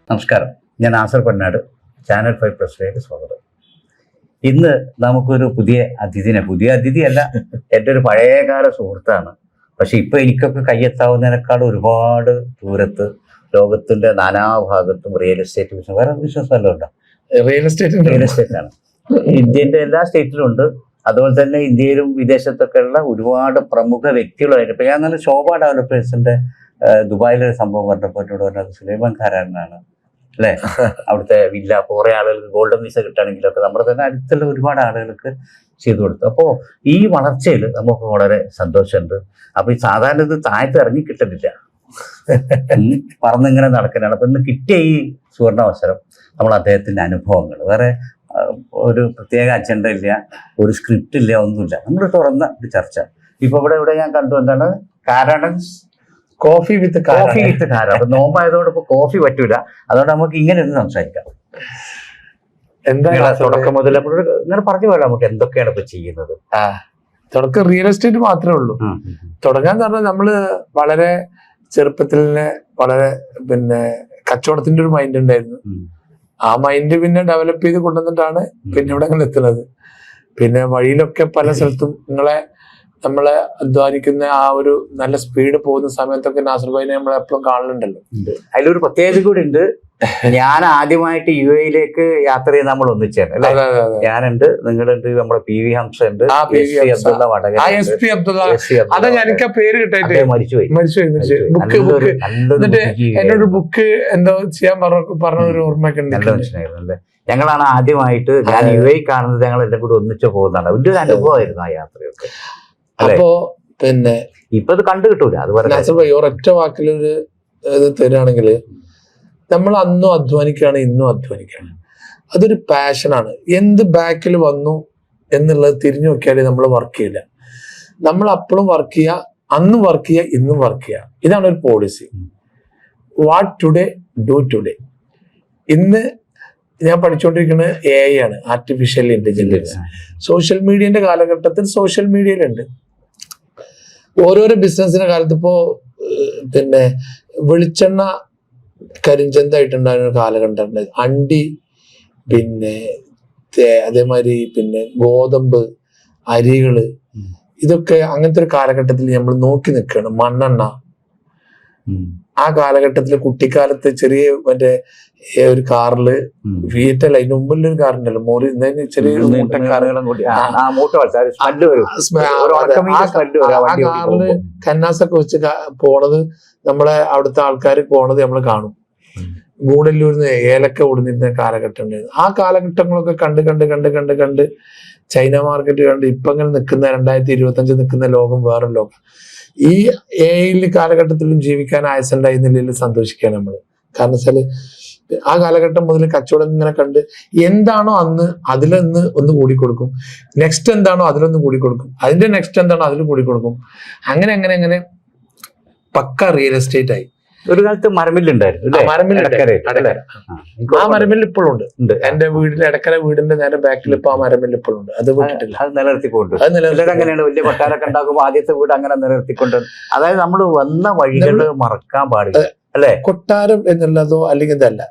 നമസ്കാരം, ഞാൻ ആസർ പൊന്നാട്, ചാനൽ 5+ലേക്ക് സ്വാഗതം. ഇന്ന് നമുക്കൊരു പുതിയ അതിഥിയല്ല, എൻ്റെ ഒരു പഴയകാല സുഹൃത്താണ്. പക്ഷെ ഇപ്പൊ എനിക്കൊക്കെ കയ്യെത്താവുന്നതിനേക്കാൾ ഒരുപാട് ദൂരത്ത് ലോകത്തിന്റെ നാനാഭാഗത്തും റിയൽ എസ്റ്റേറ്റ് ബിസിനസ്, വേറെ ബിസിനസ് വല്ലതും ഉണ്ടോ? റിയൽ എസ്റ്റേറ്റ് ആണ്. ഇന്ത്യന്റെ എല്ലാ സ്റ്റേറ്റിലും ഉണ്ട്. അതുപോലെ തന്നെ ഇന്ത്യയിലും വിദേശത്തൊക്കെ ഉള്ള ഒരുപാട് പ്രമുഖ വ്യക്തികളായിട്ട് ഇപ്പൊ ഞാൻ നല്ല ശോഭ ഡെവലപ്പേഴ്സിന്റെ ദുബായിലൊരു സംഭവം പറഞ്ഞപ്പോൾ എന്നോട് പറഞ്ഞത് സുലൈമാൻ ഖാരാനാണ് അല്ലെ, അവിടുത്തെ വില്ല. അപ്പോൾ കുറെ ആളുകൾക്ക് ഗോൾഡൻ വിസ കിട്ടുകയാണെങ്കിലൊക്കെ നമ്മുടെ തന്നെ അടുത്തുള്ള ഒരുപാട് ആളുകൾക്ക് ചെയ്തു കൊടുത്തു. അപ്പോൾ ഈ വളർച്ചയിൽ നമുക്ക് വളരെ സന്തോഷമുണ്ട്. അപ്പൊ ഈ സാധാരണ ഇത് താഴത്ത് ഇറങ്ങി കിട്ടുന്നില്ല, പറന്നിങ്ങനെ നടക്കാനാണ്. അപ്പൊ ഇന്ന് കിട്ടിയ ഈ സുവർണാവസരം നമ്മൾ അദ്ദേഹത്തിന്റെ അനുഭവങ്ങൾ, വേറെ ഒരു പ്രത്യേക അജണ്ട ഇല്ല, ഒരു സ്ക്രിപ്റ്റ് ഇല്ല, ഒന്നുമില്ല, നമ്മൾ തുറന്ന ഒരു ചർച്ച. ഇപ്പൊ ഇവിടെ ഞാൻ കണ്ടു, എന്താണ് കാരാഡൻസ് കോഫി വിത്ത് കാര. അപ്പൊ നോമ്പായതോടെ ഇപ്പൊ കോഫി പറ്റൂല, അതുകൊണ്ട് നമുക്ക് ഇങ്ങനെ ഒന്ന് സംസാരിക്കാം. എന്താ തുടക്കം മുതൽ ഇങ്ങനെ പറഞ്ഞു പോലെ നമുക്ക് എന്തൊക്കെയാണ് ഇപ്പൊ ചെയ്യുന്നത്? തുടക്കം റിയൽ എസ്റ്റേറ്റ് മാത്രമേ ഉള്ളൂ. തുടങ്ങാന്ന് പറഞ്ഞാൽ നമ്മള് വളരെ ചെറുപ്പത്തിൽ തന്നെ വളരെ കച്ചവടത്തിന്റെ ഒരു മൈൻഡ് ഉണ്ടായിരുന്നു. ആ മൈൻഡ് പിന്നെ ഡെവലപ്പ് ചെയ്ത് കൊണ്ടുവന്നിട്ടാണ് പിന്നെ ഇവിടെ അങ്ങനെ എത്തുന്നത്. പിന്നെ വഴിയിലൊക്കെ പല സ്ഥലത്തും നമ്മളെ അധ്വാനിക്കുന്ന ആ ഒരു നല്ല സ്പീഡ് പോകുന്ന സമയത്തൊക്കെ നാസർ ഭായിനെ നമ്മൾ എപ്പോഴും കാണലുണ്ടല്ലോ. അതിലൊരു പ്രത്യേകത കൂടി ഉണ്ട്. ഞാൻ ആദ്യമായിട്ട് യുഎഇയിലേക്ക് യാത്ര ചെയ്ത് നമ്മൾ ഒന്നിച്ചാണ് അല്ലെ. ഞാനുണ്ട്, നിങ്ങളുണ്ട്, നമ്മുടെ PV ഹംസ ഉണ്ട്, എനിക്ക് പേര് കിട്ടായിട്ട് മരിച്ചുപോയി. എന്നോട് ബുക്ക് എന്തോ ചെയ്യാൻ പറഞ്ഞ ഒരു ഓർമ്മയൊക്കെ ഉണ്ട്. നല്ല മനുഷ്യനായിരുന്നു. ഞങ്ങളാണ് ആദ്യമായിട്ട്, ഞാൻ UAE കാണുന്നത്, ഞങ്ങൾ എല്ലാം കൂടി ഒന്നിച്ചു പോകുന്നതാണ്. വലിയൊരു അനുഭവമായിരുന്നു ആ യാത്രയൊക്കെ. അപ്പോ ഇപ്പൊ ഇത് കണ്ടു കിട്ടൂല. അതുപോലെ ഒരൊറ്റ വാക്കിലൊരു ഇത് തരികയാണെങ്കിൽ, നമ്മൾ അന്നും അധ്വാനിക്കുകയാണ്, ഇന്നും അധ്വാനിക്കുകയാണ്. അതൊരു പാഷനാണ്. എന്ത് ബാക്കിൽ വന്നു എന്നുള്ളത് തിരിഞ്ഞു നോക്കിയാലേ നമ്മൾ വർക്ക് ചെയ്യില്ല. നമ്മൾ അപ്പോഴും വർക്ക് ചെയ്യുക, അന്നും വർക്ക് ചെയ്യുക, ഇന്നും വർക്ക് ചെയ്യുക. ഇതാണ് ഒരു policy. What today do today. ഇന്ന് ഞാൻ പഠിച്ചുകൊണ്ടിരിക്കുന്നത് AI ആണ്, ആർട്ടിഫിഷ്യൽ ഇന്റലിജൻസ്. സോഷ്യൽ മീഡിയന്റെ കാലഘട്ടത്തിൽ സോഷ്യൽ മീഡിയയിലുണ്ട്. ഓരോരോ ബിസിനസിന്റെ കാലത്ത് ഇപ്പോ വെളിച്ചെണ്ണ കരിഞ്ചന്തായിട്ടുണ്ടായിരുന്ന ഒരു കാലഘട്ടം ഉണ്ട്. അണ്ടി, അതേമാതിരി ഗോതമ്പ്, അരികള്, ഇതൊക്കെ അങ്ങനത്തെ ഒരു കാലഘട്ടത്തിൽ നമ്മൾ നോക്കി നിൽക്കുകയാണ്. മണ്ണെണ്ണ, ആ കാലഘട്ടത്തില് കുട്ടിക്കാലത്ത് ചെറിയ ഒരു കാറില് വീറ്റല്ല, അതിന് മുമ്പിലൊരു കാറുണ്ടല്ലോ, മോറി ചെറിയൊരു ആ കാറില് കന്നാസൊക്കെ വെച്ച് പോണത് നമ്മളെ അവിടുത്തെ ആൾക്കാർ പോണത് നമ്മൾ കാണും. ഗൂഡല്ലൂരിന്ന് ഏലക്ക ഓടുന്നിരുന്ന കാലഘട്ടം ഉണ്ടായിരുന്നു. ആ കാലഘട്ടങ്ങളൊക്കെ കണ്ട് ചൈന മാർക്കറ്റ് കണ്ട് ഇപ്പൊ ഇങ്ങനെ നിൽക്കുന്ന 2025 നിൽക്കുന്ന ലോകം വേറെ ലോകം. ഈ AI കാലഘട്ടത്തിലും ജീവിക്കാൻ ആയസുണ്ടായിരുന്നില്ല, സന്തോഷിക്കുകയാണ് നമ്മള്. കാരണം വെച്ചാല് ആ കാലഘട്ടം മുതൽ കച്ചവടം ഇങ്ങനെ കണ്ട് എന്താണോ അന്ന് അതിലൊന്ന് ഒന്ന് കൂടിക്കൊടുക്കും, നെക്സ്റ്റ് എന്താണോ അതിലൊന്ന് കൂടിക്കൊടുക്കും, അതിന്റെ നെക്സ്റ്റ് എന്താണോ അതിൽ കൂടിക്കൊടുക്കും. അങ്ങനെ പക്ക റിയൽ എസ്റ്റേറ്റ് ആയി. ഒരു കാലത്ത് മരമില്ലുണ്ടായിരുന്നു. ആ മരമില്ല് ഇപ്പോഴും ഉണ്ട്. എന്റെ വീടിന്റെ എടക്കര വീടിന്റെ നേരെ ബാക്കിൽ ഇപ്പൊ ആ മരമില്ല് ഇപ്പോഴും ഉണ്ട്. അത് വിട്ടിട്ടില്ല, അത് നിലനിർത്തിക്കൊണ്ട്. അങ്ങനെയാണ് വലിയ കൊട്ടാരൊക്കെ ഉണ്ടാക്കുമ്പോൾ ആദ്യത്തെ വീട് അങ്ങനെ നിലനിർത്തിക്കൊണ്ട്, അതായത് നമ്മൾ വന്ന വഴികള് മറക്കാൻ പാടില്ല അല്ലെ. കൊട്ടാരം എന്നുള്ളതോ അല്ലെങ്കിൽ ഇതല്ല,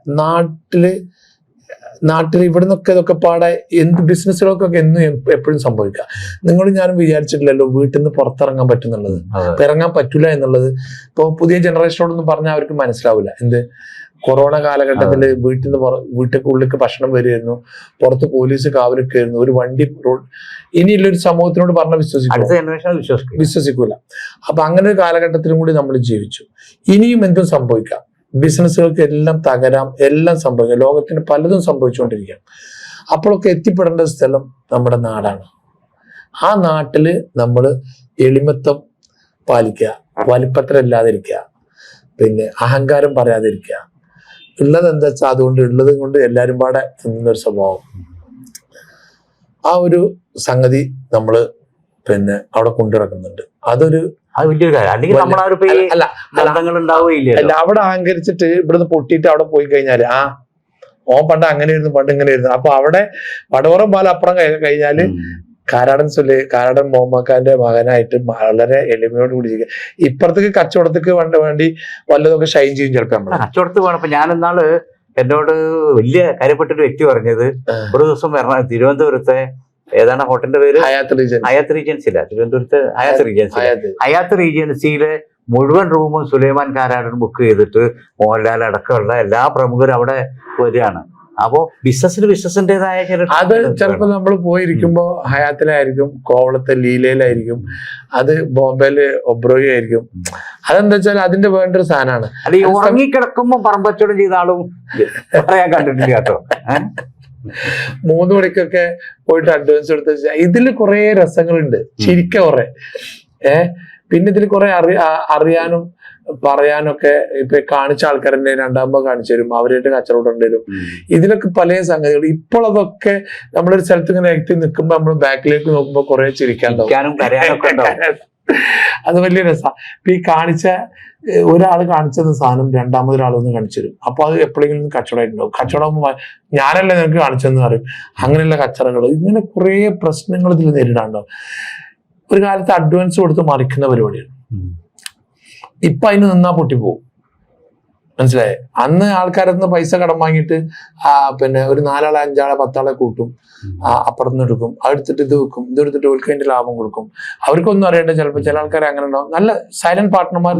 നാട്ടിൽ ഇവിടെ നിന്നൊക്കെ ഇതൊക്കെ പാടെ എന്ത് ബിസിനസ്സുകൾക്കൊക്കെ എന്നും എപ്പോഴും സംഭവിക്കാം. നിങ്ങളും ഞാനും വിചാരിച്ചിട്ടില്ലല്ലോ വീട്ടിൽ നിന്ന് പുറത്തിറങ്ങാൻ പറ്റുന്നുള്ളത്, ഇറങ്ങാൻ പറ്റൂല എന്നുള്ളത്. ഇപ്പൊ പുതിയ ജനറേഷനോടൊന്നും പറഞ്ഞാൽ അവർക്ക് മനസ്സിലാവില്ല. കൊറോണ കാലഘട്ടത്തില് വീട്ടിനുള്ളിലേക്ക് ഭക്ഷണം വരുമായിരുന്നു, പുറത്ത് പോലീസ് കാവലിക്കായിരുന്നു, ഒരു വണ്ടി റോഡ്. ഇനിയുള്ളൊരു സമൂഹത്തിനോട് പറഞ്ഞാൽ വിശ്വസിക്കൂല. അപ്പൊ അങ്ങനെ ഒരു കാലഘട്ടത്തിലും കൂടി നമ്മൾ ജീവിച്ചു. ഇനിയും എന്തും സംഭവിക്കാം, ബിസിനസ്സുകൾക്ക് എല്ലാം തകരാം, എല്ലാം സംഭവിക്കാം, ലോകത്തിന് പലതും സംഭവിച്ചുകൊണ്ടിരിക്കാം. അപ്പോഴൊക്കെ എത്തിപ്പെടേണ്ട സ്ഥലം നമ്മുടെ നാടാണ്. ആ നാട്ടില് നമ്മൾ എളിമത്വം പാലിക്കുക, വലിപ്പത്രം ഇല്ലാതിരിക്കുക, അഹങ്കാരം പറയാതിരിക്കുക. ഉള്ളത് എന്താ വെച്ചാൽ അതുകൊണ്ട് ഉള്ളത് കൊണ്ട് എല്ലാരും പാടെ തിന്നുന്നൊരു സ്വഭാവം. ആ ഒരു സംഗതി നമ്മള് അവിടെ കൊണ്ടുനടക്കുന്നുണ്ട്. അതൊരു അല്ല, അവിടെ അഹങ്കരിച്ചിട്ട് ഇവിടുന്ന് പൊട്ടിയിട്ട് അവിടെ പോയി കഴിഞ്ഞാല് ഓൻ പണ്ട് ഇങ്ങനെയായിരുന്നു. അപ്പൊ അവിടെ വടവറം പാലം അപ്പുറം കഴിഞ്ഞാല് കാരാടൻ മുഹമ്മദ് മകനായിട്ട് വളരെ എളിമയോട് കൂടി ജീവിക്കുക. ഇപ്പുറത്തേക്ക് കച്ചവടത്തേക്ക് വേണ്ടി വല്ലതൊക്കെ ഷൈൻ ചെയ്യും ചിലപ്പോ. കച്ചവടത്ത് വേണം. ഇപ്പൊ ഞാനെന്നാള് എന്നോട് വലിയ കാര്യപ്പെട്ടൊരു വ്യക്തി പറഞ്ഞത്, ഒരു ദിവസം തിരുവനന്തപുരത്തെ ഏതാണ് ഹോട്ടലിന്റെ പേര്, ഹയാത്ത് റീജൻസി അല്ല, തിരുവനന്തപുരത്ത് ഹയാത്ത് റീജൻസിയിലെ മുഴുവൻ റൂമും സുലൈമാൻ കാരാടൻ ബുക്ക് ചെയ്തിട്ട് മോഹൻലാൽ അടക്കമുള്ള എല്ലാ പ്രമുഖരും അവിടെ വരികയാണ്. അപ്പോ ബിസിനസിന്റേതായ അത് ചിലപ്പോ നമ്മൾ പോയിരിക്കുമ്പോ ഹയാത്തിലായിരിക്കും, കോവളത്തെ ലീലയിലായിരിക്കും, അത് ബോംബെയില് ഒബ്രോയി ആയിരിക്കും. അതെന്താ വെച്ചാൽ അതിന്റെ വേണ്ടൊരു സാധനമാണ്. അല്ല, ഈ ഉറങ്ങിക്കിടക്കുമ്പോ പറമ്പച്ചോടം ചെയ്ത ആളും പറയാൻ കണ്ടിട്ടില്ല കേട്ടോ. 3 മണിക്കൊക്കെ പോയിട്ട് അഡ്വാൻസ് എടുത്ത് ഇതില് കുറെ രസങ്ങളുണ്ട്, ചിരിക്ക കുറെ. പിന്നെ ഇതിൽ കുറെ അറിയാനും പറയാനൊക്കെ ഇപ്പൊ കാണിച്ച ആൾക്കാരെന്നെ രണ്ടാകുമ്പോ കാണിച്ചു തരും, അവരായിട്ട് കച്ചവടം വരും. ഇതിലൊക്കെ പല സംഗതികൾ. ഇപ്പോൾ അതൊക്കെ നമ്മളൊരു സ്ഥലത്ത് ഇങ്ങനെ എത്തി നിൽക്കുമ്പോ നമ്മൾ ബാക്കിലേക്ക് നോക്കുമ്പോ കുറെ ചിരിക്കാനുണ്ടാവും, അത് വലിയ രസമാണ്. ഇപ്പൊ ഈ കാണിച്ച ഒരാൾ കാണിച്ചത് സാധനം രണ്ടാമതൊരാളൊന്ന് കാണിച്ചു തരും. അപ്പൊ അത് എപ്പോഴെങ്കിലും കച്ചവടമായിട്ടുണ്ടാവും. കച്ചവടമാകുമ്പോൾ ഞാനല്ലേ നിനക്ക് കാണിച്ചെന്ന് പറയും. അങ്ങനെയുള്ള കച്ചവടങ്ങൾ, ഇങ്ങനെ കുറെ പ്രശ്നങ്ങൾ ഇതിൽ നേരിടാനുണ്ടാവും. ഒരു കാലത്ത് അഡ്വാൻസ് കൊടുത്ത് മറിക്കുന്ന പരിപാടിയാണ്. ഇപ്പൊ അതിന് നിന്നാ പൊട്ടിപ്പോവും, മനസ്സിലായേ? അന്ന് ആൾക്കാരന്ന് പൈസ കടം വാങ്ങിയിട്ട് പിന്നെ ഒരു 4 ആളെ 5 ആളെ 10 ആളെ കൂട്ടും, അപ്പുറത്തുനിന്ന് എടുക്കും, അതെടുത്തിട്ട് ഇത് വെക്കും, ഇതെടുത്തിട്ട് ഓൽക്ക് അതിന്റെ ലാഭം കൊടുക്കും. അവർക്കൊന്നും അറിയണ്ട. ചിലപ്പോൾ ചില ആൾക്കാർ അങ്ങനെ ഉണ്ടാവും. നല്ല സൈലന്റ് പാർട്ട്ണർമാർ,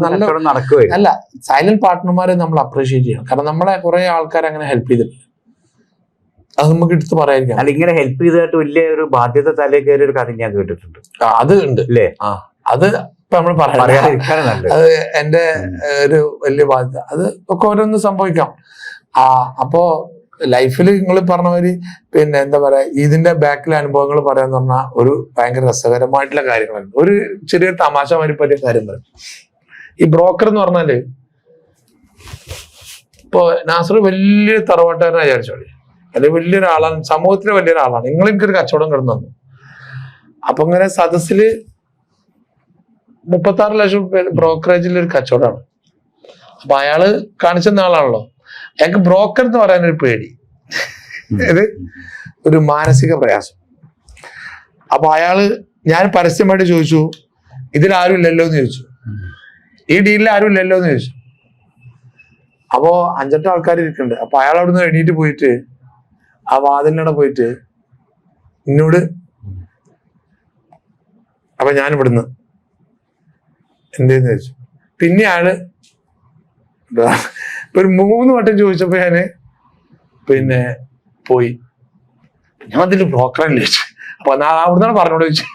നല്ല സൈലന്റ് പാർട്ട്ണർമാരെ നമ്മൾ അപ്രീഷിയേറ്റ് ചെയ്യണം. കാരണം നമ്മളെ കുറെ ആൾക്കാർ അങ്ങനെ ഹെൽപ്പ് ചെയ്തിട്ടുണ്ട്. അത് നമുക്ക് എടുത്ത് പറയാതിരിക്കാം. അല്ല, ഇങ്ങനെ ഹെൽപ്പ് ചെയ്തിട്ട് വലിയ ഒരു ബാധ്യത തലയിൽ കയറിയ ഒരു കഥ ഞാൻ കേട്ടിട്ടുണ്ട്. അത് ഉണ്ട് അല്ലേ? അത് ഇപ്പൊ നമ്മൾ പറയാം. അത് എന്റെ ഒരു വലിയ ബാധ്യത. അത് ഒക്കെ ഓരോന്ന് സംഭവിക്കാം. അപ്പോ ലൈഫിൽ നിങ്ങൾ പറഞ്ഞ മാതിരി പിന്നെ എന്താ പറയാ, ഇതിന്റെ ബാക്കിലെ അനുഭവങ്ങൾ പറയാന്ന് പറഞ്ഞാൽ ഒരു ഭയങ്കര രസകരമായിട്ടുള്ള കാര്യങ്ങളാണ്. ഒരു ചെറിയ തമാശ മാതിരി പറ്റിയ കാര്യം പറയും. ഈ ബ്രോക്കർ എന്ന് പറഞ്ഞാല്, ഇപ്പൊ നാസർ വലിയൊരു തറവാട്ടുകാരനെ വിചാരിച്ചോളി, അല്ലെങ്കിൽ വലിയൊരാളാണ്, സമൂഹത്തിലെ വലിയൊരാളാണ്. നിങ്ങൾ എനിക്കൊരു കച്ചവടം കിടന്നു തന്നു. അപ്പൊ ഇങ്ങനെ സദസ്സില് 36 ലക്ഷം ബ്രോക്കറേജിൽ ഒരു കച്ചവടമാണ്. അപ്പൊ അയാള് കാണിച്ചെന്ന ആളാണല്ലോ, അയാൾക്ക് ബ്രോക്കർ എന്ന് പറയാനൊരു പേടി, ഇത് ഒരു മാനസിക പ്രയാസം. അപ്പൊ അയാള്, ഞാൻ പരസ്യമായിട്ട് ചോദിച്ചു, ഇതിലാരും ഇല്ലല്ലോ എന്ന് ചോദിച്ചു, ഈ ഡീലിൽ ആരും ഇല്ലല്ലോ എന്ന് ചോദിച്ചു. അപ്പോ 5-8 ആൾക്കാർ ഇരിക്കുന്നുണ്ട്. അപ്പൊ അയാൾ അവിടുന്ന് എണീറ്റ് പോയിട്ട് ആ വാതിലിനടെ പോയിട്ട് എന്നോട്, അപ്പൊ ഞാൻ ഇവിടുന്ന് എന്തേന്ന് ചോദിച്ചു. പിന്നെ അയാള് ഒരു 3 വട്ടം ചോദിച്ചപ്പോ ഞാന് പിന്നെ പോയി, ഞാൻ അതിൽ ബ്രോക്കറല്ലേ ചോദിച്ചു. അപ്പൊ അവിടുന്നാണ് പറഞ്ഞോട് ചോദിച്ചു.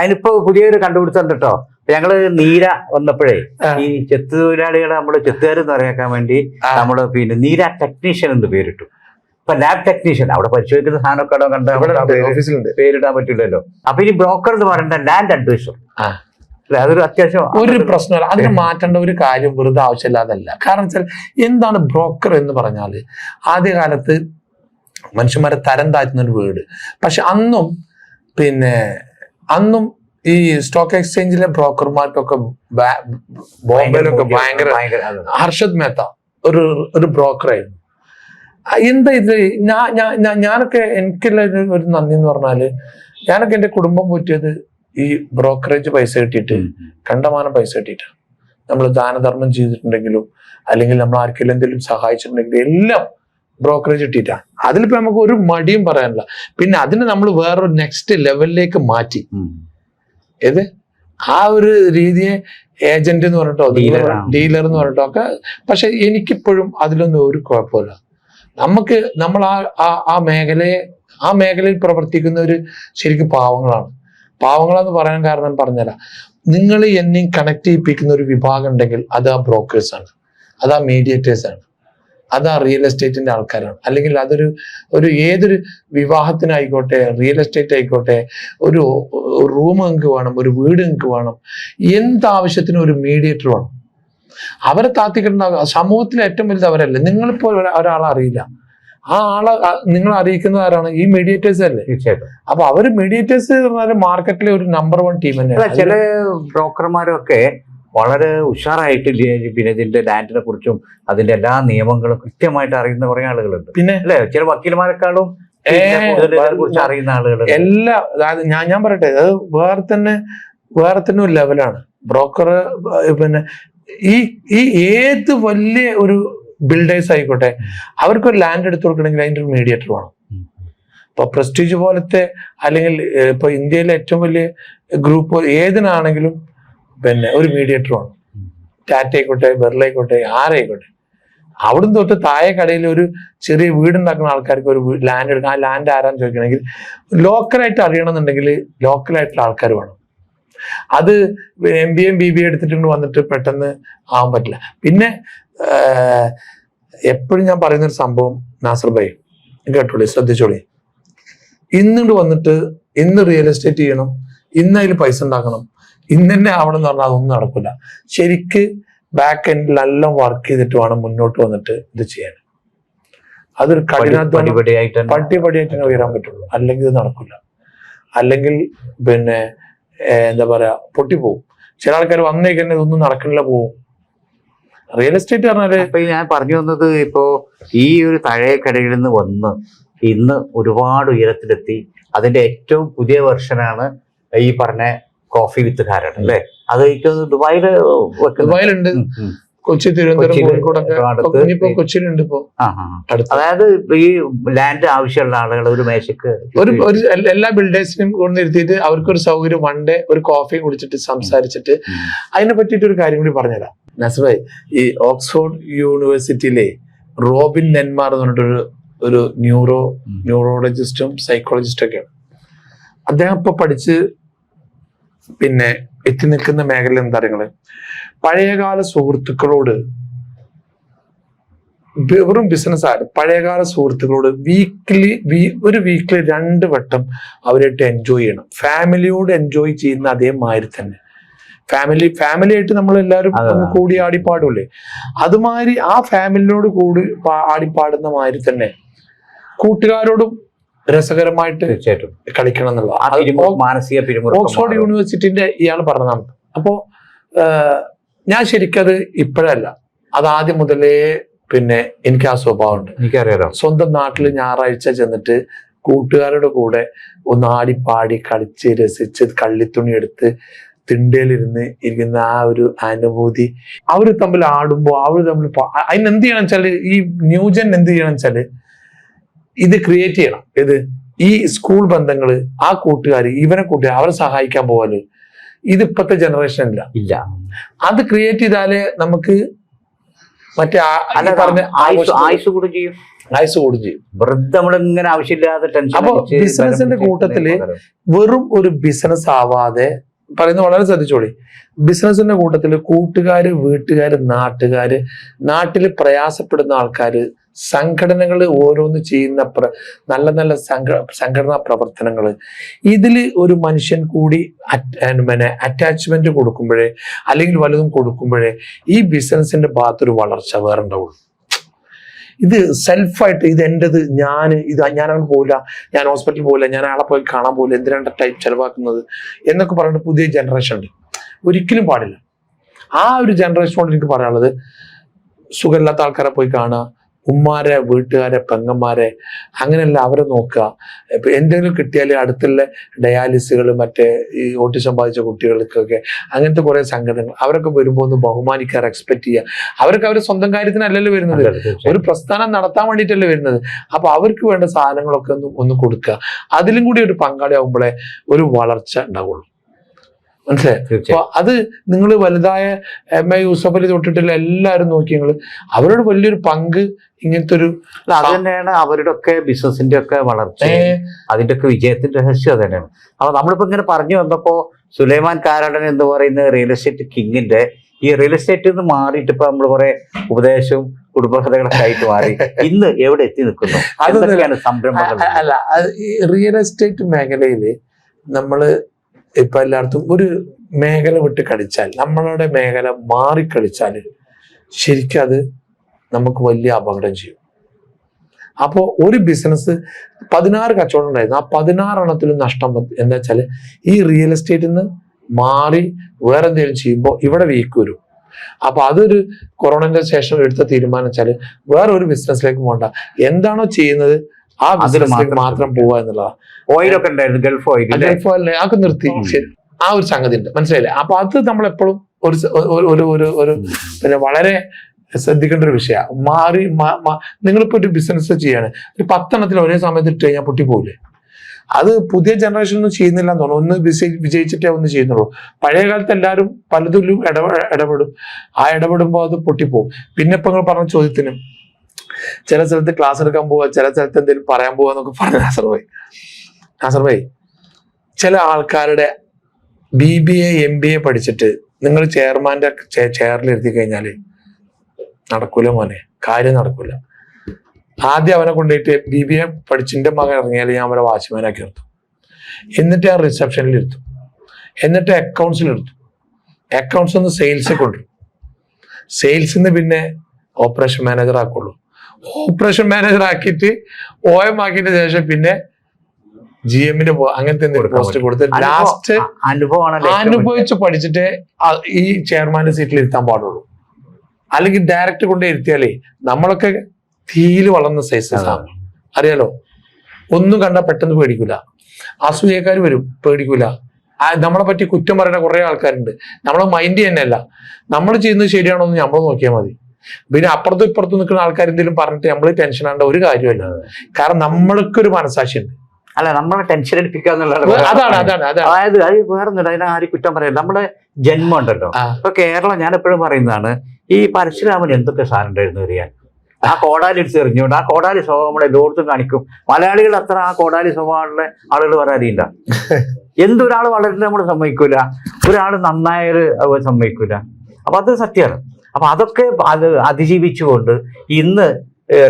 അതിനിപ്പോ പുതിയൊരു കണ്ടുപിടുത്തം കേട്ടോ. ഞങ്ങള് നീര വന്നപ്പോഴേ ഈ ചെത്ത് തൊഴിലാളികളെ നമ്മള് ചെത്തുകാരെന്ന് പറയാൻ വേണ്ടി നമ്മള് പിന്നെ നീര ടെക്നീഷ്യൻ എന്ന് പേരിട്ടു. ഇപ്പൊ ലാബ് ടെക്നീഷ്യൻ, അവിടെ പരിശോധിക്കുന്ന സാധനമൊക്കെ കണ്ട പേരിടാൻ പറ്റില്ലല്ലോ. അപ്പൊ ഇനി ബ്രോക്കർ എന്ന് പറയേണ്ട ലാൻഡ് അഡ്വൈസർ. അതൊരു അത്യാവശ്യം ഒരു പ്രശ്നമല്ല. അതിന് മാറ്റേണ്ട ഒരു കാര്യം വെറുതെ ആവശ്യമില്ലാതല്ല. കാരണം വെച്ചാൽ എന്താണ് ബ്രോക്കർ എന്ന് പറഞ്ഞാല്, ആദ്യകാലത്ത് മനുഷ്യന്മാരെ തരം താഴ്ത്തുന്ന ഒരു വേർഡ്. പക്ഷെ അന്നും ഈ സ്റ്റോക്ക് എക്സ്ചേഞ്ചിലെ ബ്രോക്കർമാർക്കൊക്കെ ബോംബെയിലൊക്കെ ഭയങ്കര ഹർഷദ് മേത്ത ഒരു ബ്രോക്കറായിരുന്നു. എന്താ ഇത്, ഞാനൊക്കെ എനിക്കുള്ള ഒരു നന്ദി എന്ന് പറഞ്ഞാല്, ഞാനൊക്കെ എന്റെ കുടുംബം പോറ്റിയത് ഈ ബ്രോക്കറേജ് പൈസ കിട്ടിയിട്ട്, കണ്ടമാനം പൈസ കിട്ടിയിട്ട്. നമ്മൾ ദാനധർമ്മം ചെയ്തിട്ടുണ്ടെങ്കിലും അല്ലെങ്കിൽ നമ്മൾ ആർക്കെങ്കിലും എന്തെങ്കിലും സഹായിച്ചിട്ടുണ്ടെങ്കിലും എല്ലാം ബ്രോക്കറേജ് കിട്ടിയിട്ടാണ്. അതിലിപ്പോ നമുക്ക് ഒരു മടിയും പറയാനില്ല. പിന്നെ അതിന് നമ്മൾ വേറൊരു നെക്സ്റ്റ് ലെവലിലേക്ക് മാറ്റി. ഏത് ആ ഒരു രീതിയെ ഏജന്റ് എന്ന് പറഞ്ഞിട്ടോ ഡീലർ എന്ന് പറഞ്ഞിട്ടോ ഒക്കെ. പക്ഷെ എനിക്കിപ്പോഴും അതിലൊന്നും ഒരു കുഴപ്പമില്ല. നമ്മൾ ആ മേഖലയിൽ പ്രവർത്തിക്കുന്നവര് ശരിക്കും പാവങ്ങളെന്ന് പറയാൻ കാരണം പറഞ്ഞുതരാം. നിങ്ങൾ എന്നെയും കണക്ട് ചെയ്യിപ്പിക്കുന്ന ഒരു വിഭാഗം ഉണ്ടെങ്കിൽ അത് ആ ബ്രോക്കേഴ്സാണ്, അത് ആ മീഡിയേറ്റേഴ്സാണ്, അത് ആ റിയൽ എസ്റ്റേറ്റിന്റെ ആൾക്കാരാണ്. അല്ലെങ്കിൽ അതൊരു ഏതൊരു വിവാഹത്തിനായിക്കോട്ടെ, റിയൽ എസ്റ്റേറ്റ് ആയിക്കോട്ടെ, ഒരു റൂം നിങ്ങൾക്ക് വേണം, ഒരു വീട് നിങ്ങൾക്ക് വേണം, എന്താവശ്യത്തിനും ഒരു മീഡിയേറ്റർ വേണം. അവരെ താത്തിക്കിട്ടുണ്ടാവുക സമൂഹത്തിലെ ഏറ്റവും വലുത് അവരല്ലേ. നിങ്ങളിപ്പോ ഒരാളെ അറിയില്ല, ആ ആളെ നിങ്ങൾ അറിയിക്കുന്നത് ആരാണ്? ഈ മീഡിയേറ്റേഴ്സ് അല്ലേ? തീർച്ചയായിട്ടും. അപ്പൊ അവര് മീഡിയേറ്റേഴ്സ് പറഞ്ഞാൽ മാർക്കറ്റിലെ ഒരു നമ്പർ 1 ടീം തന്നെയാണ്. ചില ബ്രോക്കർമാരൊക്കെ വളരെ ഉഷാറായിട്ട് പിന്നെ ഇതിന്റെ ലാൻഡിനെ കുറിച്ചും അതിന്റെ എല്ലാ നിയമങ്ങളും കൃത്യമായിട്ട് അറിയുന്ന കുറെ ആളുകളുണ്ട്. പിന്നെ അല്ലെ, ചില വക്കീൽമാരെക്കാളും കുറിച്ച് അറിയുന്ന ആളുകൾ എല്ലാ. അതായത് ഞാൻ പറയട്ടെ, അത് വേറെ തന്നെ ഒരു ലെവലാണ് ബ്രോക്കർ. പിന്നെ ഈ ഏത് വലിയ ഒരു ബിൽഡേഴ്സ് ആയിക്കോട്ടെ, അവർക്കൊരു ലാൻഡ് എടുത്തു കൊടുക്കണമെങ്കിൽ അതിൻ്റെ ഒരു മീഡിയേറ്റർ വേണം. ഇപ്പൊ പ്രസ്റ്റീജ് പോലത്തെ അല്ലെങ്കിൽ ഇപ്പൊ ഇന്ത്യയിലെ ഏറ്റവും വലിയ ഗ്രൂപ്പ് ഏതിനാണെങ്കിലും പിന്നെ ഒരു മീഡിയേറ്റർ വേണം. ടാറ്റ ആയിക്കോട്ടെ, ബെർല ആയിക്കോട്ടെ, ആരായിക്കോട്ടെ. അവിടുന്ന് തൊട്ട് താഴെ കടയിൽ ഒരു ചെറിയ വീടുണ്ടാക്കുന്ന ആൾക്കാർക്ക് ഒരു ലാൻഡ് എടുക്കണം. ആ ലാൻഡ് ആരാന്ന് ചോദിക്കണമെങ്കിൽ ലോക്കലായിട്ട് അറിയണമെന്നുണ്ടെങ്കിൽ ലോക്കലായിട്ടുള്ള ആൾക്കാർ വേണം. അത് MBA BBA എടുത്തിട്ട് വന്നിട്ട് പെട്ടെന്ന് ആവാൻ പറ്റില്ല. പിന്നെ എപ്പോഴും ഞാൻ പറയുന്നൊരു സംഭവം നാസർ ഭായി കേട്ടോളി, ശ്രദ്ധിച്ചോളി. ഇന്നിട്ട് വന്നിട്ട് ഇന്ന് റിയൽ എസ്റ്റേറ്റ് ചെയ്യണം, ഇന്ന് അതിൽ പൈസ ഉണ്ടാക്കണം, ഇന്ന് തന്നെ ആവണം എന്ന് പറഞ്ഞാൽ അതൊന്നും നടക്കില്ല. ശരിക്ക് ബാക്ക് എൻഡിൽ എല്ലാം വർക്ക് ചെയ്തിട്ട് വേണം മുന്നോട്ട് വന്നിട്ട് ഇത് ചെയ്യാൻ. അതൊരു കഠിനാധ്വാനം പടിപടിയായിട്ട് ഉയരാൻ പറ്റുള്ളൂ. അല്ലെങ്കിൽ ഇത് നടക്കില്ല. അല്ലെങ്കിൽ പിന്നെ എന്താ പറയാ പൊട്ടിപ്പോവും. ചില ആൾക്കാർ വന്നേക്കന്നെ ഇതൊന്നും നടക്കണില്ല, പോവും. റിയൽ എസ്റ്റേറ്റ് പറഞ്ഞാല് ഇപ്പൊ ഞാൻ പറഞ്ഞു വന്നത്, ഇപ്പോ ഈ ഒരു താഴേക്കടയിൽ നിന്ന് വന്ന് ഇന്ന് ഒരുപാട് ഉയരത്തിലെത്തി. അതിന്റെ ഏറ്റവും പുതിയ വെർഷനാണ് ഈ പറഞ്ഞ കോഫി വിത്ത് കാരറ്റ് അല്ലേ? അത് ദുബായിലുണ്ട്, കൊച്ചി, തിരുവനന്തപുരം, കോഴിക്കോടൊക്കെ. ഇനിയിപ്പോ കൊച്ചിയിലുണ്ട് ഇപ്പോ. അതായത് ഈ ലാൻഡ് ആവശ്യമുള്ള ആളുകൾ ഒരു മേശക്ക് ഒരു എല്ലാ ബിൽഡേഴ്സിനും കൊണ്ടിരുത്തിയിട്ട് അവർക്കൊരു സൗകര്യം, വൺ ഡേ ഒരു കോഫി കുടിച്ചിട്ട് സംസാരിച്ചിട്ട് അതിനെ പറ്റിയിട്ട് ഒരു കാര്യം കൂടി പറഞ്ഞുതരാം. നസ്ബായ്, ഈ ഓക്സ്ഫോർഡ് യൂണിവേഴ്സിറ്റിയിലെ റോബിൻ നെന്മാർ എന്ന് പറഞ്ഞിട്ടൊരു ന്യൂറോളജിസ്റ്റും സൈക്കോളജിസ്റ്റും ഒക്കെയാണ്. അദ്ദേഹം ഇപ്പൊ പഠിച്ച് പിന്നെ എത്തി നിൽക്കുന്ന മേഖല എന്താ പറയുക, പഴയകാല സുഹൃത്തുക്കളോട്, വെറും ബിസിനസ് ആയാലും പഴയകാല സുഹൃത്തുക്കളോട് ഒരു വീക്കിലി 2 വട്ടം അവരായിട്ട് എൻജോയ് ചെയ്യണം. ഫാമിലിയോട് എൻജോയ് ചെയ്യുന്ന അതേമാതിരി തന്നെ ഫാമിലി ആയിട്ട് നമ്മൾ എല്ലാവരും കൂടി ആടിപ്പാടൂല്ലേ, അതുമാതിരി ആ ഫാമിലിയോട് കൂടി ആടിപ്പാടുന്ന മാതിരി തന്നെ കൂട്ടുകാരോടും രസകരമായിട്ട് തീർച്ചയായിട്ടും കളിക്കണം എന്നുള്ള മാനസിക ഓക്സ്ഫോർഡ് യൂണിവേഴ്സിറ്റിന്റെ ഇയാൾ പറഞ്ഞതാണ്. അപ്പോ ഞാൻ ശരിക്കത് ഇപ്പോഴല്ല, അത് ആദ്യം മുതലേ പിന്നെ എനിക്ക് ആ സ്വഭാവമുണ്ട്. എനിക്കറിയാലോ, സ്വന്തം നാട്ടിൽ ഞായറാഴ്ച ചെന്നിട്ട് കൂട്ടുകാരുടെ കൂടെ ഒന്ന് ആടിപ്പാടി കളിച്ച് രസിച്ച് കള്ളിത്തുണി എടുത്ത് തിണ്ടയിലിരുന്ന് ഇരിക്കുന്ന ആ ഒരു അനുഭൂതി, അവര് തമ്മിൽ ആടുമ്പോ അവര് തമ്മിൽ അതിനെന്ത് ചെയ്യണം വെച്ചാല്, ഈ ന്യൂജൻ എന്ത് ചെയ്യണം വെച്ചാല് ഇത് ക്രിയേറ്റ് ചെയ്യണം. ഇത് ഈ സ്കൂൾ ബന്ധങ്ങള്, ആ കൂട്ടുകാർ, അവരെ സഹായിക്കാൻ പോകാല്, ഇത് ഇപ്പോഴത്തെ ജനറേഷൻ ഇല്ല. അത് ക്രിയേറ്റ് ചെയ്താലേ നമുക്ക് മറ്റേ ആയുസ് കൂടും ചെയ്യും. വെറുതെ നമ്മളിങ്ങനെ ആവശ്യമില്ലാതെ ടെൻഷൻ. അപ്പൊ ബിസിനസിന്റെ കൂട്ടത്തില് വെറും ഒരു ബിസിനസ് ആവാതെ പറയുന്നത് വളരെ ശ്രദ്ധിച്ചോളി. ബിസിനസിന്റെ കൂട്ടത്തില് കൂട്ടുകാര്, വീട്ടുകാര്, നാട്ടില് പ്രയാസപ്പെടുന്ന ആൾക്കാര്, സംഘടനകൾ ഓരോന്ന് ചെയ്യുന്ന നല്ല നല്ല സംഘടനാ പ്രവർത്തനങ്ങൾ, ഇതിൽ ഒരു മനുഷ്യൻ കൂടി അറ്റാച്ച്മെന്റ് കൊടുക്കുമ്പോഴേ അല്ലെങ്കിൽ വലുതും കൊടുക്കുമ്പോഴേ ഈ ബിസിനസിന്റെ ഭാഗത്തൊരു വളർച്ച വേറെ ഉണ്ടാവുള്ളൂ. ഇത് സെൽഫായിട്ട് ഇത് എൻ്റെത്, ഞാനങ്ങനെ പോകില്ല, ഞാൻ ഹോസ്പിറ്റലിൽ പോകില്ല, ഞാൻ ആളെ പോയി കാണാൻ പോകില്ല, എന്തിനാണ് ടൈം ചെലവാക്കുന്നത് എന്നൊക്കെ പറഞ്ഞിട്ട് പുതിയ ജനറേഷൻ ഉണ്ട്. ഒരിക്കലും പാടില്ല. ആ ഒരു ജനറേഷനോട് എനിക്ക് പറയാനുള്ളത്, സുഖമില്ലാത്ത ആൾക്കാരെ പോയി കാണുക, ഉമ്മാരെ, വീട്ടുകാരെ, പെങ്ങന്മാരെ, അങ്ങനെയല്ല അവരെ നോക്കുക. ഇപ്പൊ എന്തെങ്കിലും കിട്ടിയാൽ അടുത്തുള്ള ഡയാലിസുകൾ, മറ്റേ ഈ ഓട്ടിസം ബാധിച്ച കുട്ടികൾക്കൊക്കെ അങ്ങനത്തെ കുറെ സംഘടനകൾ, അവരൊക്കെ വരുമ്പോൾ ഒന്ന് ബഹുമാനിക്കുക, റെസ്പെക്ട് ചെയ്യുക. അവർക്ക് അവർ സ്വന്തം കാര്യത്തിനല്ലല്ലോ വരുന്നത്, ഒരു പ്രസ്ഥാനം നടത്താൻ വേണ്ടിയിട്ടല്ലേ വരുന്നത്. അപ്പൊ അവർക്ക് വേണ്ട സാധനങ്ങളൊക്കെ ഒന്ന് കൊടുക്കുക. അതിലും കൂടി ഒരു പങ്കാളിയാവുമ്പോഴേ ഒരു വളർച്ച ഉണ്ടാവുള്ളൂ. മനസ്സിലായി? അപ്പൊ അത് നിങ്ങൾ വലുതായ MA യൂസഫ് അലി തൊട്ടിട്ടുള്ള എല്ലാവരും നോക്കി നിങ്ങൾ അവരോട് വലിയൊരു പങ്ക് ഇങ്ങനത്തെ ഒരു അത് തന്നെയാണ് അവരുടെ ഒക്കെ ബിസിനസിന്റെ ഒക്കെ വളർച്ച, അതിന്റെ ഒക്കെ വിജയത്തിന്റെ രഹസ്യം അത് തന്നെയാണ്. അപ്പൊ നമ്മളിപ്പോ ഇങ്ങനെ പറഞ്ഞു വന്നപ്പോ സുലൈമാൻ കാരാടൻ എന്ന് പറയുന്ന റിയൽ എസ്റ്റേറ്റ് കിങ്ങിന്റെ ഈ റിയൽ എസ്റ്റേറ്റിൽ നിന്ന് മാറിയിട്ട് ഇപ്പൊ നമ്മൾ കുറെ ഉപദേശവും കുടുംബകഥകളൊക്കെ ആയിട്ട് മാറി ഇന്ന് എവിടെ എത്തി നിൽക്കുന്നു? അതൊക്കെയാണ് സംരംഭങ്ങൾ. അല്ല, ഈ റിയൽ എസ്റ്റേറ്റ് മേഖലയില് നമ്മള് ഇപ്പൊ എല്ലായിടത്തും ഒരു മേഖല വിട്ട് കളിച്ചാൽ, നമ്മളുടെ മേഖല മാറിക്കളിച്ചാൽ ശരിക്കും അത് നമുക്ക് വലിയ അപകടം ചെയ്യും. അപ്പോൾ ഒരു ബിസിനസ് 16 കച്ചവടം ഉണ്ടായിരുന്നു, ആ 16 എണ്ണത്തിലും നഷ്ടം എന്താ വെച്ചാല് ഈ റിയൽ എസ്റ്റേറ്റിൽ നിന്ന് മാറി വേറെ എന്തെങ്കിലും ചെയ്യുമ്പോൾ ഇവിടെ വീക്ക് വരും. അപ്പൊ അതൊരു കൊറോണന്റെ ശേഷം എടുത്ത തീരുമാനം വെച്ചാല് വേറെ ഒരു ബിസിനസ്സിലേക്ക് പോകണ്ട, എന്താണോ ചെയ്യുന്നത് ആ ബിസിനസ്സിലേക്ക് മാത്രം പോവുക എന്നുള്ളതാണ്. ഓയിലൊക്കെ ഉണ്ടായിരുന്നു, ഗൾഫ് ഓയിൽ അതൊക്കെ നിർത്തി. ശരി, ആ ഒരു സംഗതി ഉണ്ട്, മനസ്സിലായില്ലേ? അപ്പൊ അത് നമ്മളെപ്പോഴും ഒരു പിന്നെ വളരെ ശ്രദ്ധിക്കേണ്ട ഒരു വിഷയമാണ്. നിങ്ങളിപ്പോ ഒരു ബിസിനസ് ചെയ്യാണ്, ഒരു 10 എണ്ണത്തിൽ ഒരേ സമയത്ത് ഇട്ട് കഴിഞ്ഞാൽ പൊട്ടിപ്പോകില്ലേ? അത് പുതിയ ജനറേഷൻ ഒന്നും ചെയ്യുന്നില്ല എന്ന് തോന്നുന്നു. ഒന്ന് വിജയിച്ചിട്ടേ ഒന്ന് ചെയ്യുന്നുള്ളൂ. പഴയ കാലത്ത് എല്ലാവരും പലതിലും ഇടപെടും. ആ ഇടപെടുമ്പോൾ അത് പൊട്ടിപ്പോവും. പിന്നെ ഇപ്പൊ നിങ്ങൾ പറഞ്ഞ ചോദ്യത്തിന്, ചില സ്ഥലത്ത് ക്ലാസ് എടുക്കാൻ പോവുക, ചില സ്ഥലത്ത് എന്തെങ്കിലും പറയാൻ പോവുക എന്നൊക്കെ പറഞ്ഞ നാസർ ഭായി, ചില ആൾക്കാരുടെ BBA MBA പഠിച്ചിട്ട് നിങ്ങൾ ചെയർമാന്റെ ചെയറിൽ ഇരുത്തി കഴിഞ്ഞാല് നടക്കൂല മോനെ, കാര്യം നടക്കൂല. ആദ്യം അവനെ കൊണ്ടുപോയിട്ട് BBA പഠിച്ചിന്റെ മകൻ ഇറങ്ങിയാൽ ഞാൻ അവരെ വാച്ച്മാനാക്കി നിർത്തും. എന്നിട്ട് ഞാൻ റിസപ്ഷനിൽ ഇരുത്തും. എന്നിട്ട് അക്കൗണ്ട്സിൽ ഇരുത്തും. അക്കൗണ്ട്സ് ഒന്ന് സെയിൽസ് കൊണ്ടുവരും. സെയിൽസിന്ന് പിന്നെ ഓപ്പറേഷൻ മാനേജർ ആക്കുള്ളൂ. ഓപ്പറേഷൻ മാനേജർ ആക്കിയിട്ട് OM ആക്കിയതിന് ശേഷം പിന്നെ GM-ന് അങ്ങനത്തെ എന്തെങ്കിലും പോസ്റ്റ് കൊടുത്ത് ലാസ്റ്റ് അനുഭവിച്ച് പഠിച്ചിട്ട് ഈ ചെയർമാന്റെ സീറ്റിൽ ഇരുത്താൻ പാടുള്ളൂ. അല്ലെങ്കിൽ ഡയറക്റ്റ് കൊണ്ട് ഇരുത്തിയാലേ നമ്മളൊക്കെ തീയിൽ വളർന്ന സൈസസ് ആണ്, അറിയാലോ. ഒന്നും കണ്ടാൽ പെട്ടെന്ന് പേടിക്കൂല. അസൂയക്കാർ വരും, പേടിക്കൂല. നമ്മളെ പറ്റി കുറ്റം പറയുന്ന കുറെ ആൾക്കാരുണ്ട്. നമ്മളെ മൈൻഡ് തന്നെയല്ല. നമ്മൾ ചെയ്യുന്നത് ശരിയാണോ എന്ന് നമ്മൾ നോക്കിയാൽ മതി. പിന്നെ അപ്പുറത്തും ഇപ്പുറത്തും നിൽക്കുന്ന ആൾക്കാർ എന്തെങ്കിലും പറഞ്ഞിട്ട് നമ്മൾ ടെൻഷൻ ആണ്ട ഒരു കാര്യമല്ല. കാരണം നമ്മൾക്കൊരു മനസാക്ഷി ഉണ്ട്. അല്ല, നമ്മളെ ടെൻഷൻ അടിപ്പിക്കുക എന്നുള്ളത് അതാണ്. അതായത് അത് വേറൊന്നുമില്ല. അതിനെ ആരും കുറ്റം പറയില്ല. നമ്മുടെ ജന്മം ഉണ്ടല്ലോ. ഇപ്പൊ കേരളം, ഞാൻ എപ്പോഴും പറയുന്നതാണ്, ഈ പരശുരാമൻ എന്തൊക്കെ സാധനം ഉണ്ടായിരുന്നു അറിയാൻ. ആ കോടാലി എടുത്ത് എറിഞ്ഞുകൊണ്ട് ആ കോടാലി സ്വഭാവം നമ്മളെ എല്ലായിടത്തും കാണിക്കും. മലയാളികൾ അത്ര ആ കോടാലി സ്വഭാവമുള്ള ആളുകൾ പറയാറില്ല. എന്തൊരാൾ വളരുന്നത് നമ്മൾ സമ്മതിക്കൂല, ഒരാൾ നന്നായത് അവർ സമ്മതിക്കൂല. അപ്പൊ അത് സത്യമാണ്. അപ്പൊ അതൊക്കെ അത് അതിജീവിച്ചുകൊണ്ട് ഇന്ന്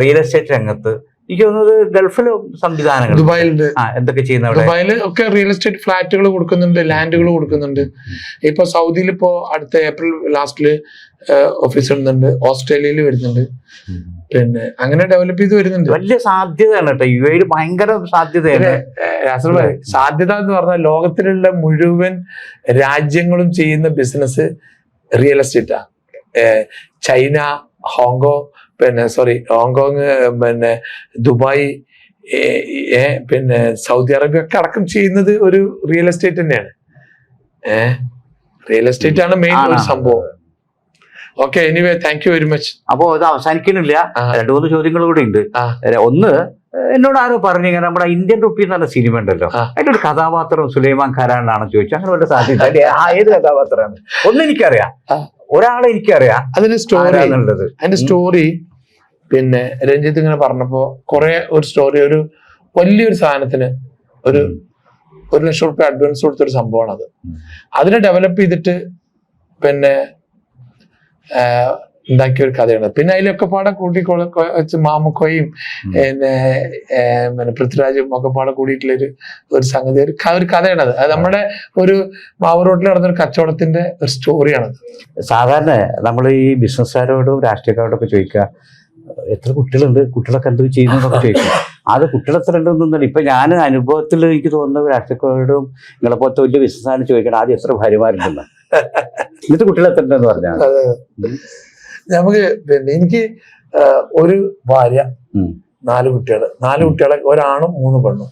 റിയൽ എസ്റ്റേറ്റ് രംഗത്ത് എനിക്ക് തോന്നുന്നത് ഗൾഫിലും സംവിധാനങ്ങൾ, ദുബായിലുണ്ട്, എന്തൊക്കെ ചെയ്യുന്നത്. ദുബായിൽ ഒക്കെ റിയൽ എസ്റ്റേറ്റ് ഫ്ലാറ്റുകൾ കൊടുക്കുന്നുണ്ട്, ലാൻഡുകൾ കൊടുക്കുന്നുണ്ട്. ഇപ്പൊ സൗദിയിൽ ഇപ്പോ അടുത്ത ഏപ്രിൽ ലാസ്റ്റില് ഓഫീസ് ഇടുന്നുണ്ട്, ഓസ്ട്രേലിയയിൽ വരുന്നുണ്ട്. പിന്നെ അങ്ങനെ ഡെവലപ്പ് ചെയ്ത് വരുന്നുണ്ട്. വലിയ സാധ്യതയാണ് കേട്ടോ. UAE ഭയങ്കര സാധ്യതയാണ്. സാധ്യത എന്ന് പറഞ്ഞാൽ ലോകത്തിലുള്ള മുഴുവൻ രാജ്യങ്ങളും ചെയ്യുന്ന ബിസിനസ് റിയൽ എസ്റ്റേറ്റാ. ചൈന, ഹോങ്കോങ്, ഹോങ്കോങ്, പിന്നെ ദുബായ്, പിന്നെ സൗദി അറേബ്യ ഒക്കെ അടക്കം ചെയ്യുന്നത് ഒരു റിയൽ എസ്റ്റേറ്റ് തന്നെയാണ്. റിയൽ എസ്റ്റേറ്റ് ആണ് മെയിൻ ഒരു സംഭവം. Okay, anyway thank you very much. അപ്പോ ഇത് അവസാനിക്കുന്നില്ല, 2-3 ചോദ്യങ്ങൾ കൂടി ഉണ്ട്. ഒന്ന്, എന്നോട് ആരോ പറഞ്ഞു, ഇങ്ങനെ നമ്മുടെ ഇന്ത്യൻ റുപ്പി എന്ന് പറഞ്ഞ സിനിമ ഉണ്ടല്ലോ, അതിന്റെ ഒരു കഥാപാത്രം സുലൈമാൻ ഖാനാണെന്നാണ് ചോദിച്ചു. അങ്ങനെ ഒരു സാധ്യത ഏത് കഥാപാത്രമാണ്? എനിക്കറിയാം, ഒരാളെ എനിക്കറിയാം. അതിന്റെ സ്റ്റോറി പിന്നെ രഞ്ജിത്ത് ഇങ്ങനെ പറഞ്ഞപ്പോ ഒരു സ്റ്റോറി, ഒരു വലിയൊരു സാധനത്തിന് ഒരു 1 ലക്ഷം റുപ്യ അഡ്വാൻസ് കൊടുത്തൊരു സംഭവമാണ് അത്. അതിനെ ഡെവലപ്പ് ചെയ്തിട്ട് പിന്നെ ഉണ്ടാക്കിയ ഒരു കഥയാണ്. പിന്നെ അതിലൊക്കെ പാടെ കൂട്ടി മാമുക്കോയും പിന്നെ പൃഥ്വിരാജും ഒക്കെ പാടെ കൂടിയിട്ടുള്ള ഒരു സംഗതി, ഒരു കഥയാണത്. അത് നമ്മുടെ ഒരു മാവൂർ റോട്ടിൽ നടന്നൊരു കച്ചവടത്തിന്റെ ഒരു സ്റ്റോറിയാണത്. സാധാരണ നമ്മൾ ഈ ബിസിനസ്സുകാരോടും രാഷ്ട്രീയക്കാരോടൊക്കെ ചോദിക്കുക, എത്ര കുട്ടികളുണ്ട്, കുട്ടികളൊക്കെ എന്തൊക്കെ ചെയ്യുന്നു എന്നൊക്കെ ചോദിക്കും. അത് കുട്ടികൾ എത്ര ഉണ്ടെന്നൊന്നുമില്ല. ഇപ്പൊ ഞാൻ അനുഭവത്തിൽ എനിക്ക് തോന്നുന്ന രാഷ്ട്രീയക്കാരോടും നിങ്ങളെ പോലത്തെ വലിയ ബിസിനസ്സാണ് ചോദിക്കണം, ആദ്യം എത്ര ഭാര്യമാരുണ്ടെന്ന്, എന്നിട്ട് കുട്ടികൾ എത്ര ഉണ്ടെന്ന് പറഞ്ഞാൽ. നമുക്ക് പിന്നെ എനിക്ക് ഒരു ഭാര്യ, 4 കുട്ടികള്, 4 കുട്ടികളെ, ഒരാണും 3 പെണ്ണും,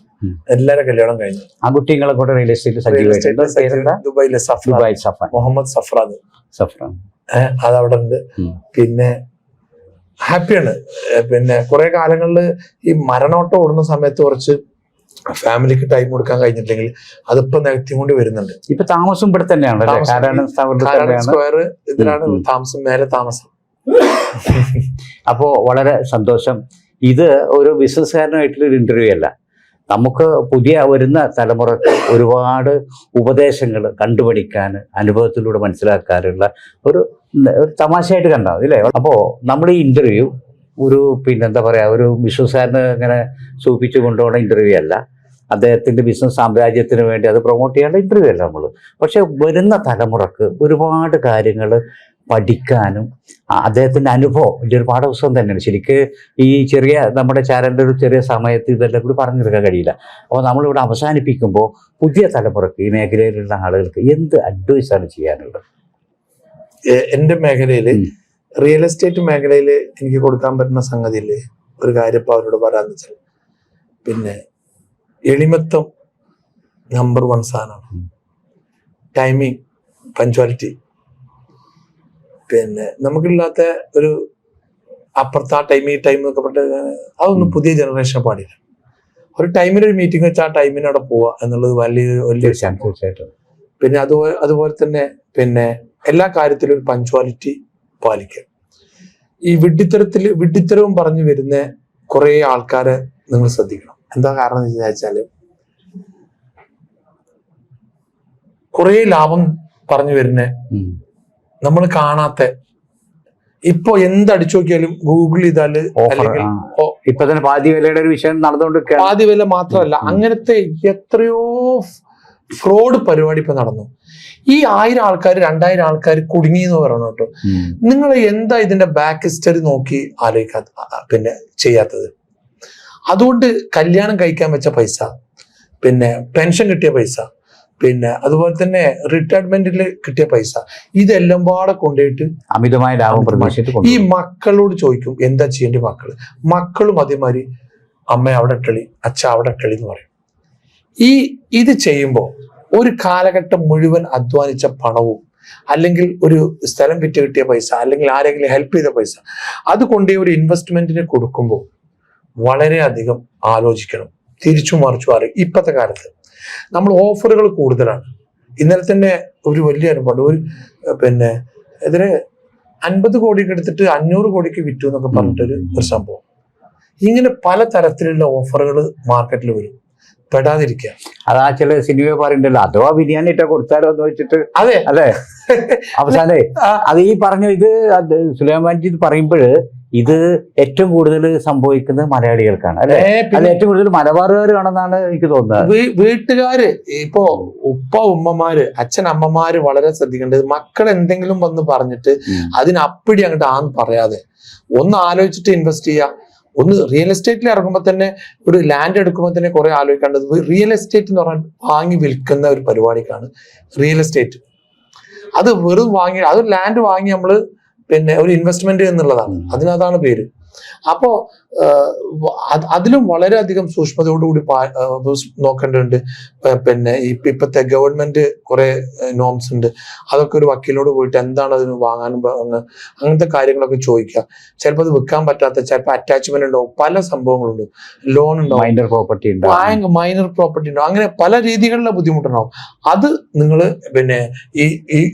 എല്ലാരും കല്യാണം കഴിഞ്ഞു. ആ കുട്ടികളെ കൂടെ റിയൽ എസ്റ്റേറ്റ് ദുബായിലെ മുഹമ്മദ് സഫ്രാൻ അതവിടെ ഉണ്ട്. പിന്നെ ഹാപ്പിയാണ്. പിന്നെ കുറെ കാലങ്ങളില് ഈ മരണോട്ടം ഓടുന്ന സമയത്ത് കുറച്ച് ഫാമിലിക്ക് ടൈം കൊടുക്കാൻ കഴിഞ്ഞിട്ടില്ലെങ്കിൽ അതിപ്പോ നികത്തിക്കൊണ്ട് വരുന്നുണ്ട്. ഇപ്പൊ താമസം ഇവിടെ തന്നെയാണ്, സ്ക്വയർ ഇതിലാണ് താമസം, മേലെ താമസം. അപ്പോ വളരെ സന്തോഷം. ഇത് ഒരു ബിസിനസ്സുകാരനായിട്ടുള്ള ഒരു ഇന്റർവ്യൂ അല്ല. നമുക്ക് പുതിയ വരുന്ന തലമുറക്ക് ഒരുപാട് ഉപദേശങ്ങൾ കണ്ടുപഠിക്കാൻ, അനുഭവത്തിലൂടെ മനസ്സിലാക്കാനുള്ള ഒരു തമാശയായിട്ട് കണ്ടാൽ മതി, അല്ലേ? അപ്പോൾ നമ്മൾ ഈ ഇന്റർവ്യൂ ഒരു പിന്നെന്താ പറയുക, ഒരു ബിസിനസ്സുകാരന് ഇങ്ങനെ സൂചിപ്പിച്ചു കൊണ്ടുപോകുന്ന ഇന്റർവ്യൂ അല്ല. അദ്ദേഹത്തിൻ്റെ ബിസിനസ് സാമ്രാജ്യത്തിന് വേണ്ടി അത് പ്രൊമോട്ട് ചെയ്യാനുള്ള ഇന്റർവ്യൂ അല്ല നമ്മൾ. പക്ഷെ വരുന്ന തലമുറക്ക് ഒരുപാട് കാര്യങ്ങൾ പഠിക്കാനും അദ്ദേഹത്തിൻ്റെ അനുഭവം വലിയൊരു പാഠപുസ്തകം തന്നെയാണ്. ശരിക്ക് ഈ ചെറിയ നമ്മുടെ ചാനലിൻ്റെ ഒരു ചെറിയ സമയത്ത് ഇതെല്ലാം കൂടി പറഞ്ഞെടുക്കാൻ കഴിയില്ല. അപ്പോൾ നമ്മളിവിടെ അവസാനിപ്പിക്കുമ്പോൾ പുതിയ തലമുറക്ക്, ഈ മേഖലയിലുള്ള ആളുകൾക്ക് എന്ത് അഡ്വൈസാണ് ചെയ്യാനുള്ളത്? എൻ്റെ മേഖലയിൽ, റിയൽ എസ്റ്റേറ്റ് മേഖലയിൽ എനിക്ക് കൊടുക്കാൻ പറ്റുന്ന സംഗതിയില്ലേ, ഒരു കാര്യം ഇപ്പൊ അവരോട് പറയാന്ന് വെച്ചാൽ, പിന്നെ എളിമത്വം നമ്പർ 1 സാധനമാണ്. Timing, punctuality. പിന്നെ നമുക്കില്ലാത്ത ഒരു അപ്പുറത്ത് ആ ടൈം ഈ ടൈം എന്നൊക്കെ പറഞ്ഞിട്ട് അതൊന്നും പുതിയ ജനറേഷനെ പാടില്ല. ഒരു ടൈമിന് ഒരു മീറ്റിംഗ് വെച്ചാൽ ആ ടൈമിന് അവിടെ പോവുക എന്നുള്ളത് വലിയൊരു തീർച്ചയായിട്ടും. പിന്നെ അതുപോലെ തന്നെ പിന്നെ എല്ലാ കാര്യത്തിലും ഒരു പഞ്ച്വാലിറ്റി പാലിക്കുക. ഈ വിഡ്ഢിത്തരവും പറഞ്ഞു വരുന്ന കുറെ ആൾക്കാരെ നിങ്ങൾ ശ്രദ്ധിക്കണം. എന്താ കാരണം എന്ന് വിചാരിച്ചാല് കുറെ ലാഭം പറഞ്ഞു വരുന്ന നമ്മൾ കാണാത്ത, ഇപ്പൊ എന്തടിച്ചു നോക്കിയാലും ഗൂഗിൾ ചെയ്താല് അല്ലെങ്കിൽ ഇപ്പൊ തന്നെ പാതി വിലയുടെ ഒരു വിഷയം നടന്നുകൊണ്ട് പാതി വില മാത്രമല്ല, അങ്ങനത്തെ എത്രയോ ഫ്രോഡ് പരിപാടി ഇപ്പൊ നടന്നു. ഈ 1000 ആൾക്കാർ 2000 ആൾക്കാർ കുടുങ്ങി എന്ന് പറയണം കേട്ടോ. നിങ്ങൾ എന്താ ഇതിന്റെ ബാക്ക് ഹിസ്റ്ററി നോക്കി ആലോചിക്കാത്ത പിന്നെ ചെയ്യാത്തത്? അതുകൊണ്ട് കല്യാണം കഴിക്കാൻ വെച്ച പൈസ, പിന്നെ പെൻഷൻ കിട്ടിയ പൈസ, പിന്നെ അതുപോലെ തന്നെ റിട്ടയർമെന്റിൽ കിട്ടിയ പൈസ, ഇതെല്ലാം പാടെ കൊണ്ടുപോയിട്ട് അമിതമായ ലാഭം പ്രതീക്ഷിച്ചിട്ട് ഈ മക്കളോട് ചോദിക്കും എന്താ ചെയ്യേണ്ട. മക്കളും അതേമാതിരി അമ്മ അവിടെ ഇട്ടളി, അച്ഛ അവിടെ ഇട്ടളി എന്ന് പറയും. ഇത് ചെയ്യുമ്പോൾ ഒരു കാലഘട്ടം മുഴുവൻ അധ്വാനിച്ച പണവും അല്ലെങ്കിൽ ഒരു സ്ഥലം വിറ്റ് കിട്ടിയ പൈസ അല്ലെങ്കിൽ ആരെങ്കിലും ഹെൽപ്പ് ചെയ്ത പൈസ അത് കൊണ്ടേ ഒരു ഇൻവെസ്റ്റ്മെന്റിന് കൊടുക്കുമ്പോൾ വളരെയധികം ആലോചിക്കണം. തിരിച്ചു മറിച്ചു അറിയും. ഇപ്പോഴത്തെ കാലത്ത് നമ്മൾ ഓഫറുകൾ കൂടുതലാണ്. ഇന്നലെ തന്നെ ഒരു വലിയ അനുഭവം, ഒരു പിന്നെ എതിരെ 50 കോടിക്ക് എടുത്തിട്ട് 500 കോടിക്ക് വിറ്റു എന്നൊക്കെ പറഞ്ഞിട്ടൊരു സംഭവം. ഇങ്ങനെ പല തരത്തിലുള്ള ഓഫറുകൾ മാർക്കറ്റിൽ വരും. പെടാതിരിക്കുക. അതാ ചില സിനിമ പറയുന്നുണ്ടല്ലോ, അഥവാ ബിരിയാണി ഇട്ട കൊടുത്താലോ എന്ന് വെച്ചിട്ട്. അതെ അല്ലെ അവസാനേ അത് ഈ പറഞ്ഞ ഇത് സുലൈമാൻജി പറയുമ്പോൾ ഇത് ഏറ്റവും കൂടുതൽ സംഭവിക്കുന്നത് മലയാളികൾക്കാണ് അല്ലെ. അത് ഏറ്റവും കൂടുതൽ മലബാറുകാരാണെന്നാണ് എനിക്ക് തോന്നുന്നത്. വീട്ടുകാര് ഇപ്പോ ഉമ്മമാര് അച്ഛനമ്മമാര് വളരെ ശ്രദ്ധിക്കേണ്ടത്, മക്കൾ എന്തെങ്കിലും വന്ന് പറഞ്ഞിട്ട് അതിനപ്പടി അങ്ങോട്ട് ആന്ന് പറയാതെ ഒന്ന് ആലോചിച്ചിട്ട് ഇൻവെസ്റ്റ് ചെയ്യുക. ഒന്ന് റിയൽ എസ്റ്റേറ്റിൽ ഇറങ്ങുമ്പോൾ തന്നെ, ഒരു ലാൻഡ് എടുക്കുമ്പോൾ തന്നെ കുറെ ആലോചിക്കേണ്ടത്. റിയൽ എസ്റ്റേറ്റ് എന്ന് പറഞ്ഞാൽ വാങ്ങി വിൽക്കുന്ന ഒരു പരിപാടിക്കാണ് റിയൽ എസ്റ്റേറ്റ്. അത് വെറും വാങ്ങി, അത് ലാൻഡ് വാങ്ങി നമ്മള് പിന്നെ ഒരു ഇൻവെസ്റ്റ്മെന്റ് എന്നുള്ളതാണ്, അതിനതാണ് പേര്. അപ്പോ അതിലും വളരെയധികം സൂക്ഷ്മതയോടുകൂടി നോക്കേണ്ടതുണ്ട്. പിന്നെ ഇപ്പോഴത്തെ ഗവൺമെന്റ് കുറെ നോംസ് ഉണ്ട്, അതൊക്കെ ഒരു വക്കീലോട് പോയിട്ട് എന്താണ് അതിന് വാങ്ങാനും അങ്ങനത്തെ കാര്യങ്ങളൊക്കെ ചോദിക്കുക. ചിലപ്പോൾ അത് വിൽക്കാൻ പറ്റാത്ത, ചിലപ്പോൾ അറ്റാച്ച്മെന്റ് ഉണ്ടാവും, പല സംഭവങ്ങളുണ്ട്, ലോൺ ഉണ്ടാവും, മൈനർ പ്രോപ്പർട്ടി ഉണ്ടാവും, അങ്ങനെ പല രീതികളിലുള്ള ബുദ്ധിമുട്ടുണ്ടാവും. അത് നിങ്ങൾ പിന്നെ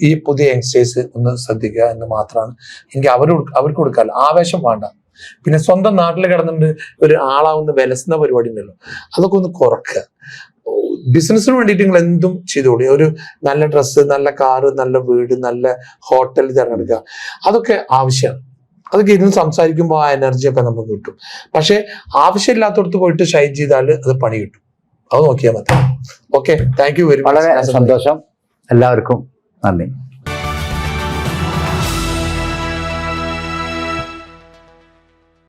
ഈ പുതിയ യങ്സ്റ്റേഴ്സ് ഒന്ന് ശ്രദ്ധിക്കുക എന്ന് മാത്രമാണ് എനിക്ക് അവർക്ക് കൊടുക്കാറ്. ആവേശം വേണ്ട. പിന്നെ സ്വന്തം നാട്ടിൽ കിടന്നിട്ട് ഒരു ആളാവുന്ന വിലസുന്ന പരിപാടി ഉണ്ടല്ലോ, അതൊക്കെ ഒന്ന് കുറക്കുക. ബിസിനസ്സിന് വേണ്ടിയിട്ട് നിങ്ങൾ എന്തും ചെയ്തോളി. ഒരു നല്ല ഡ്രസ്സ്, നല്ല കാറ്, നല്ല വീട്, നല്ല ഹോട്ടൽ തിരഞ്ഞെടുക്കുക, അതൊക്കെ ആവശ്യമാണ്. അതൊക്കെ ഇരുന്ന് സംസാരിക്കുമ്പോൾ ആ എനർജിയൊക്കെ നമുക്ക് കിട്ടും. പക്ഷെ ആവശ്യമില്ലാത്തടത്ത് പോയിട്ട് ഷൈൻ ചെയ്താൽ അത് പണി കിട്ടും. അത് നോക്കിയാൽ മതി. Okay, thank you very much. വളരെ സന്തോഷം. എല്ലാവർക്കും നന്ദി.